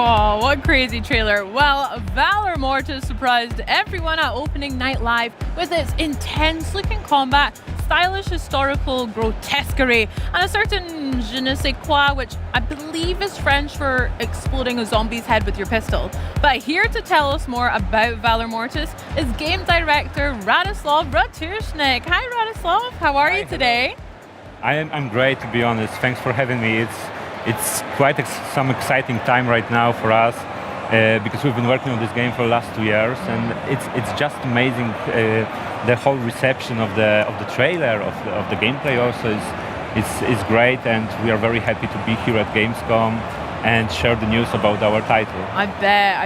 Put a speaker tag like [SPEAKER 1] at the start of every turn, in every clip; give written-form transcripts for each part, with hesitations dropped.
[SPEAKER 1] Oh, what a crazy trailer. Well, Valor Mortis surprised everyone at opening night live with its intense looking combat, stylish historical grotesquerie, and a certain je ne sais quoi, which I believe is French for exploding a zombie's head with your pistol. But here to tell us more about Valor Mortis is game director Radoslav Bratushnik. Hi Radoslav, how are you today?
[SPEAKER 2] I'm great, to be honest. Thanks for having me. It's quite some exciting time right now for us because we've been working on this game for the last 2 years, and it's just amazing. The whole reception of the trailer, of the gameplay also is great, and we are very happy to be here at Gamescom and share the news about our title.
[SPEAKER 1] I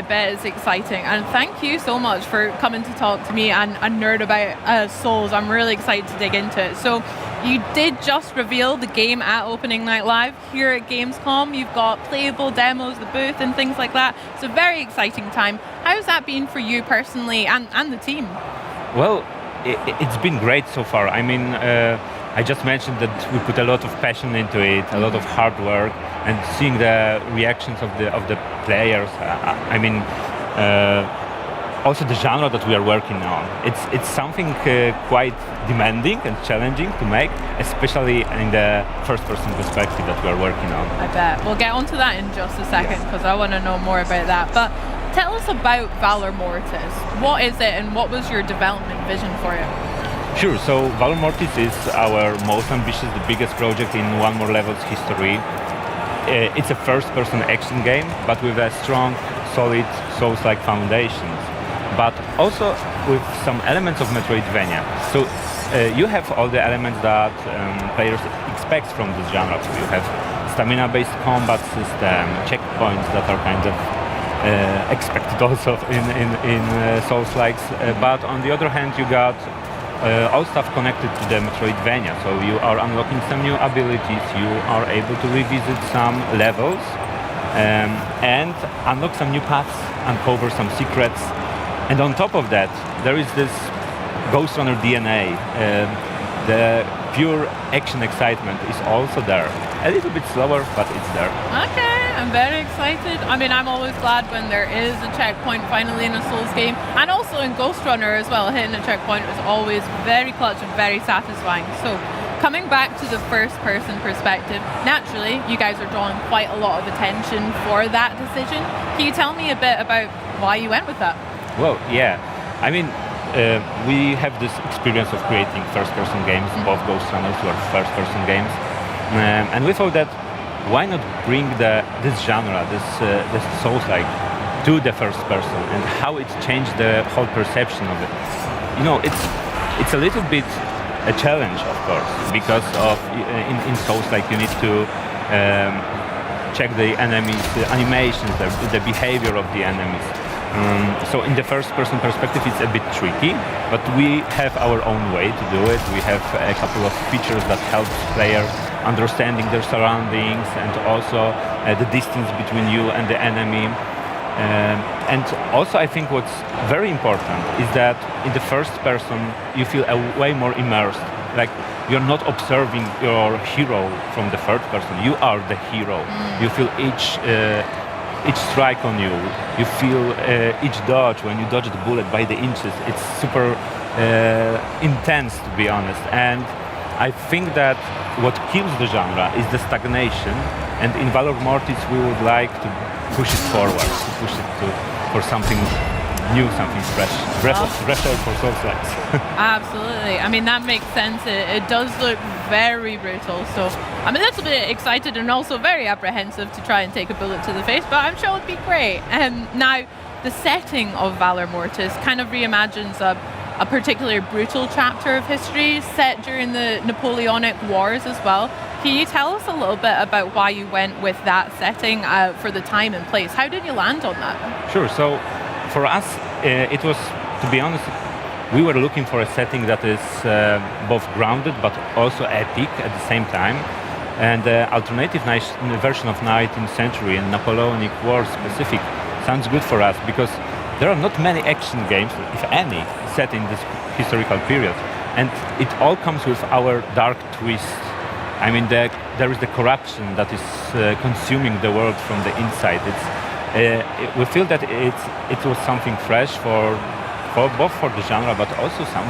[SPEAKER 1] bet it's exciting, and thank you so much for coming to talk to me and nerd about Souls. I'm really excited to dig into it. So you did just reveal the game at opening night live here at Gamescom. You've got playable demos, the booth and things like that. It's a very exciting time. How's that been for you personally and the team?
[SPEAKER 2] Well, it's been great so far. I mean, I just mentioned that we put a lot of passion into it, a lot of hard work, and seeing the reactions of the players. I mean, also the genre that we are working on. It's something quite demanding and challenging to make, especially in the first-person perspective that we are working on.
[SPEAKER 1] I bet. We'll get onto that in just a second because I want to know more about that. But tell us about Valor Mortis. What is it, and what was your development vision for it?
[SPEAKER 2] Sure, so Valor Mortis is our most ambitious, the biggest project in One More Level's history. It's a first-person action game, but with a strong, solid Souls-like foundations, but also with some elements of Metroidvania. So you have all the elements that players expect from this genre. So you have stamina-based combat system, checkpoints that are kind of expected also in Souls-likes, but on the other hand you got all stuff connected to the Metroidvania. So you are unlocking some new abilities, you are able to revisit some levels and unlock some new paths, uncover some secrets. And on top of that, there is this Ghostrunner DNA. The pure action excitement is also there. A little bit slower, but it's there.
[SPEAKER 1] Okay, I'm very excited. I mean, I'm always glad when there is a checkpoint finally in a Souls game, and also in Ghostrunner as well. Hitting a checkpoint is always very clutch and very satisfying. So coming back to the first-person perspective, naturally, you guys are drawing quite a lot of attention for that decision. Can you tell me a bit about why you went with that?
[SPEAKER 2] Well, yeah. I mean, we have this experience of creating first-person games, both Ghostrunners were first-person games, and we thought that why not bring this genre, this Souls-like, to the first person, and how it changed the whole perception of it. You know, it's a little bit a challenge, of course, because of in Souls-like you need to check the enemies, the animations, the behavior of the enemies. So in the first-person perspective it's a bit tricky, but we have our own way to do it. We have a couple of features that help players understanding their surroundings, and also the distance between you and the enemy. And also I think what's very important is that in the first person you feel way more immersed. Like you're not observing your hero from the third person, you are the hero. You feel each strike on you, you feel each dodge, when you dodge the bullet by the inches. It's super intense, to be honest, and I think that what kills the genre is the stagnation, and in Valor Mortis we would like to push it forward, to push it for something new, something fresh, fresh air for Soulslike.
[SPEAKER 1] Absolutely. I mean, that makes sense. It does look very brutal, so I'm a little bit excited and also very apprehensive to try and take a bullet to the face, but I'm sure it would be great. Now, the setting of Valor Mortis kind of reimagines a particularly brutal chapter of history set during the Napoleonic Wars as well. Can you tell us a little bit about why you went with that setting for the time and place? How did you land on that?
[SPEAKER 2] Sure. So for us, it was, to be honest, we were looking for a setting that is both grounded but also epic at the same time. And the alternative version of 19th century and Napoleonic Wars specific sounds good for us, because there are not many action games, if any, set in this historical period. And it all comes with our dark twist. I mean, there is the corruption that is consuming the world from the inside. we feel that it was something fresh for both for the genre, but also some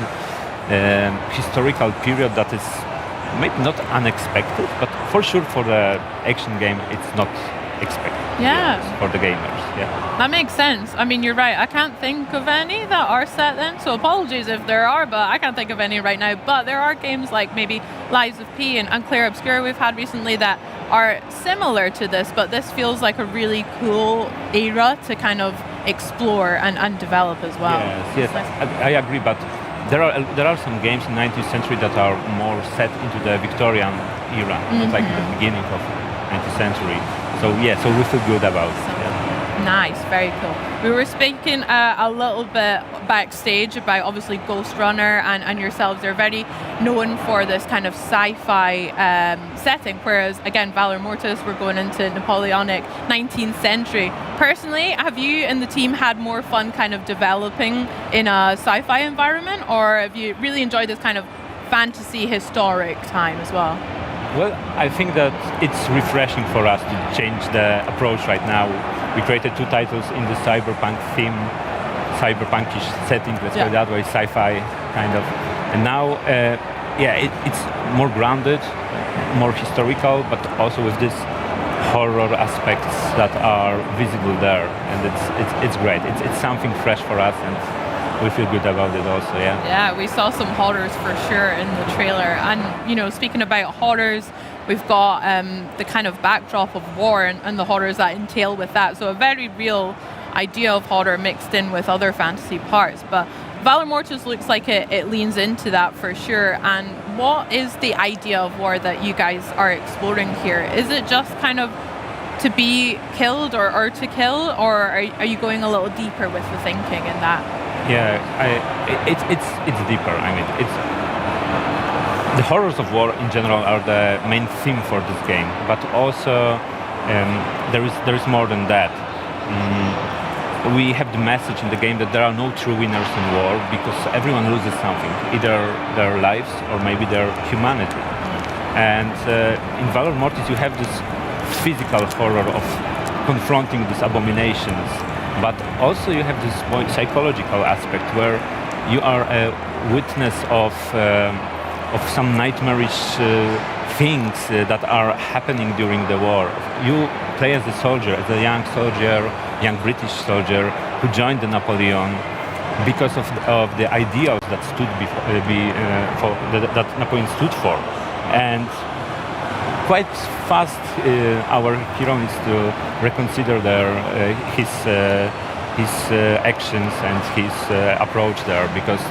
[SPEAKER 2] historical period that is maybe not unexpected, but for sure for the action game, it's not expected.
[SPEAKER 1] Yeah.
[SPEAKER 2] For the gamers. Yeah.
[SPEAKER 1] That makes sense. I mean, you're right. I can't think of any that are set then, so apologies if there are, but I can't think of any right now. But there are games like maybe Lies of P and Clair Obscur we've had recently that are similar to this, but this feels like a really cool era to kind of explore and develop as well.
[SPEAKER 2] Yes, I agree, but there are some games in 19th century that are more set into the Victorian era, not like the beginning of 19th century. So yeah, so we feel good about it. Yeah.
[SPEAKER 1] Nice, very cool. We were speaking a little bit backstage about obviously Ghostrunner and yourselves. They're very known for this kind of sci-fi setting, whereas again, Valor Mortis, we're going into Napoleonic 19th century. Personally, have you and the team had more fun kind of developing in a sci-fi environment, or have you really enjoyed this kind of fantasy historic time as well?
[SPEAKER 2] Well, I think that it's refreshing for us to change the approach right now. We created 2 titles in the cyberpunk theme, cyberpunkish setting, let's put it that way, sci-fi kind of. And now, it's more grounded, more historical, but also with this horror aspects that are visible there, and it's great. It's something fresh for us, and we feel good about it also, yeah.
[SPEAKER 1] Yeah, we saw some horrors for sure in the trailer. And, you know, speaking about horrors, we've got the kind of backdrop of war and the horrors that entail with that. So a very real idea of horror mixed in with other fantasy parts. But Valor Mortis looks like it leans into that for sure. And what is the idea of war that you guys are exploring here? Is it just kind of to be killed or to kill, or are you going a little deeper with the thinking in that?
[SPEAKER 2] Yeah, it's deeper. I mean, it's the horrors of war in general are the main theme for this game, but also there is more than that. We have the message in the game that there are no true winners in war because everyone loses something, either their lives or maybe their humanity. And in Valor Mortis, you have this physical horror of confronting these abominations. But also you have this psychological aspect where you are a witness of some nightmarish things that are happening during the war. You play as a soldier, as a young British soldier who joined the Napoleon because of the ideals that that Napoleon stood for. And quite fast, our hero needs to reconsider his actions and his approach there, because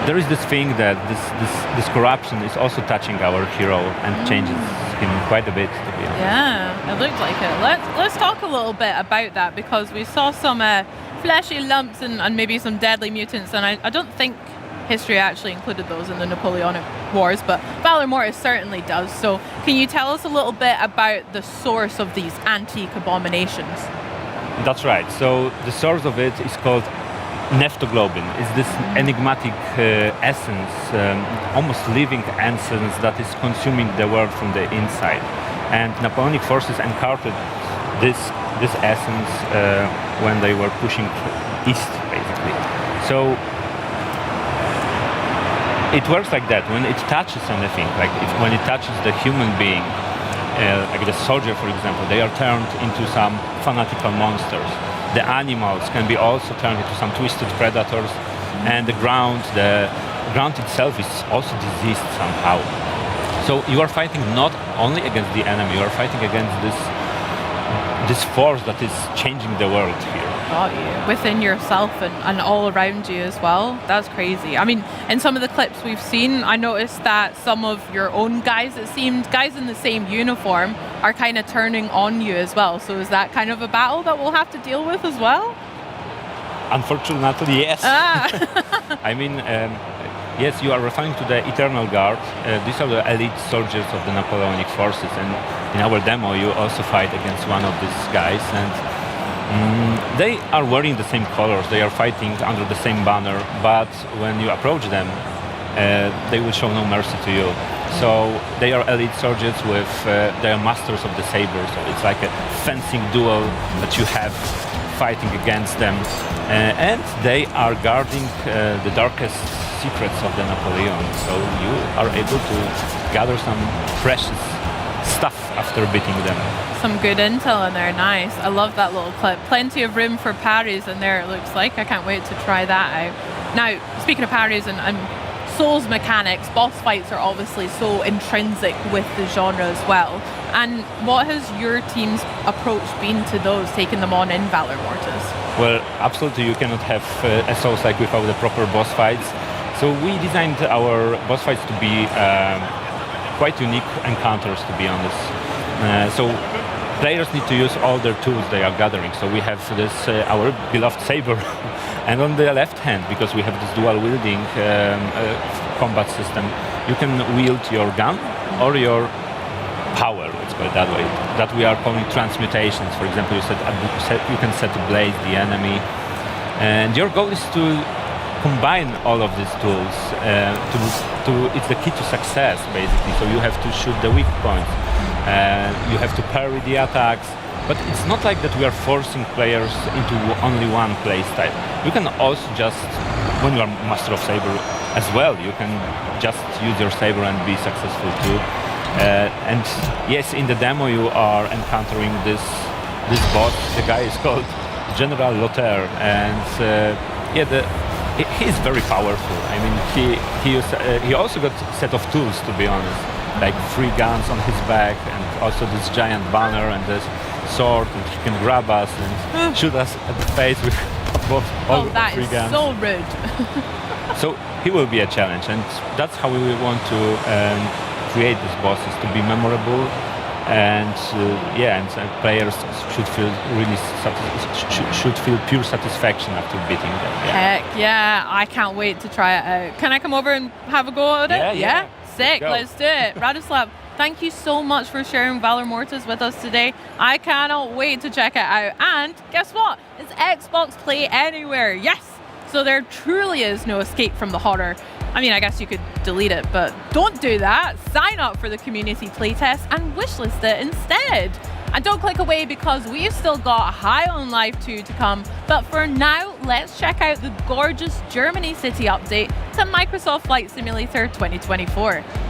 [SPEAKER 2] there is this thing that this corruption is also touching our hero and changes him quite a bit, to be honest.
[SPEAKER 1] Yeah, it looked like it. Let's talk a little bit about that, because we saw some fleshy lumps and maybe some deadly mutants, and I don't think history actually included those in the Napoleonic Wars, but Valor Mortis certainly does. So can you tell us a little bit about the source of these antique abominations?
[SPEAKER 2] That's right. So the source of it is called neptoglobin. It's this enigmatic essence, almost living essence that is consuming the world from the inside. And Napoleonic forces encountered this essence when they were pushing east, basically. So it works like that. When it touches anything, like when it touches the human being, like the soldier, for example, they are turned into some fanatical monsters. The animals can be also turned into some twisted predators, and the ground itself is also diseased somehow. So you are fighting not only against the enemy, you are fighting against this force that is changing the world here.
[SPEAKER 1] Got you. Within yourself and all around you as well. That's crazy. I mean, in some of the clips we've seen, I noticed that some of your own guys, it seemed, guys in the same uniform, are kind of turning on you as well. So is that kind of a battle that we'll have to deal with as well?
[SPEAKER 2] Unfortunately, yes. I mean, yes, you are referring to the Eternal Guard. These are the elite soldiers of the Napoleonic forces, and in our demo you also fight against one of these guys, and they are wearing the same colors, they are fighting under the same banner, but when you approach them, they will show no mercy to you. So they are elite soldiers with they are masters of the saber. So it's like a fencing duel that you have fighting against them, and they are guarding the darkest secrets of the Napoleon. So you are able to gather some precious stuff after beating them.
[SPEAKER 1] Some good intel in there, nice. I love that little clip. Plenty of room for parries in there, it looks like. I can't wait to try that out. Now, speaking of parries and Souls mechanics, boss fights are obviously so intrinsic with the genre as well. And what has your team's approach been to those, taking them on in Valor Mortis?
[SPEAKER 2] Well, absolutely, you cannot have a Soulslike without the proper boss fights. So we designed our boss fights to be quite unique encounters, to be honest. So players need to use all their tools they are gathering. So we have this our beloved saber, and on the left hand, because we have this dual wielding combat system, you can wield your gun or your power, let's call it that way, that we are calling transmutations. For example, you can set ablaze the enemy, and your goal is to combine all of these tools. It's the key to success, basically. So you have to shoot the weak points, you have to parry the attacks, but it's not like that we are forcing players into only one play style. You can also just, when you are master of saber as well, you can just use your saber and be successful too. And yes, in the demo you are encountering this boss. The guy is called General Lothair, and he's very powerful. I mean, he also got a set of tools, to be honest, like 3 guns on his back, and also this giant banner and this sword, and he can grab us and shoot us at the face with all 3 guns.
[SPEAKER 1] That is so rude.
[SPEAKER 2] So he will be a challenge, and that's how we want to create these bosses, to be memorable, and players should feel should feel pure satisfaction after beating them. Yeah.
[SPEAKER 1] Heck yeah, I can't wait to try it out. Can I come over and have a go at it?
[SPEAKER 2] Yeah.
[SPEAKER 1] Sick, let's do it. Radislav, thank you so much for sharing Valor Mortis with us today. I cannot wait to check it out. And guess what? It's Xbox Play Anywhere. Yes! So there truly is no escape from the horror. I mean, I guess you could delete it, but don't do that. Sign up for the community playtest and wishlist it instead. And don't click away, because we've still got High on Life 2 to come. But for now, let's check out the gorgeous Germany City update to Microsoft Flight Simulator 2024.